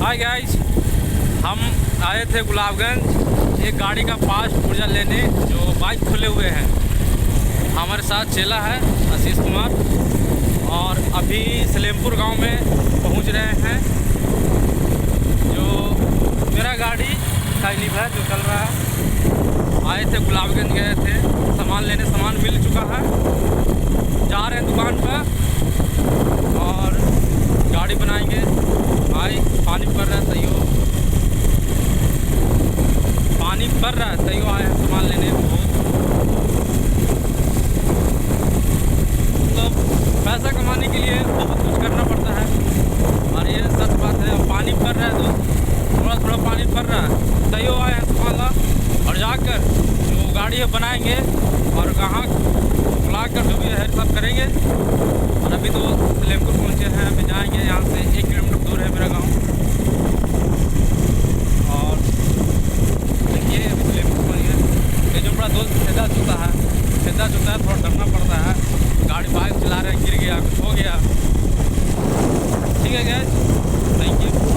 Hi guys, हम आए थे गुलाबगंज एक गाड़ी का फास्ट पुर्जा लेने जो बाइक खुले हुए हैं। हमारे साथ चेला है आशीष कुमार और अभी सलेमपुर गांव में पहुंच रहे हैं। जो मेरा गाड़ी साइलिप है जो चल रहा है। आए थे गुलाबगंज गए थे सामान लेने, सामान मिल चुका है। जा रहे हैं दुकान पर और गाड़ी बनाएंगे। भाई पानी पड़ रहा है तैयो, पानी पड़ रहा है तैयो आए हैं सामान लेने। मतलब पैसा कमाने के लिए बहुत कुछ करना पड़ता है और ये सच बात है। पानी पड़ रहा है तो थोड़ा थोड़ा पानी पड़ रहा है तैयो आए हैं सामान ला और जाकर जो गाड़ी है बनाएंगे और कहाँ बुला कर जो भी है सब करेंगे। और अभी तो सलेमपुर पहुँचे हैं, अभी जाएंगे। यहाँ से 1 किलोमीटर दूर है मेरा गांव। और देखिए अभी सलेमपुर पहुँच गए। ये जो बड़ा दोस्त छेदा चुका है थोड़ा डरना पड़ता है। गाड़ी बाइक चला रहे हैं, गिर गया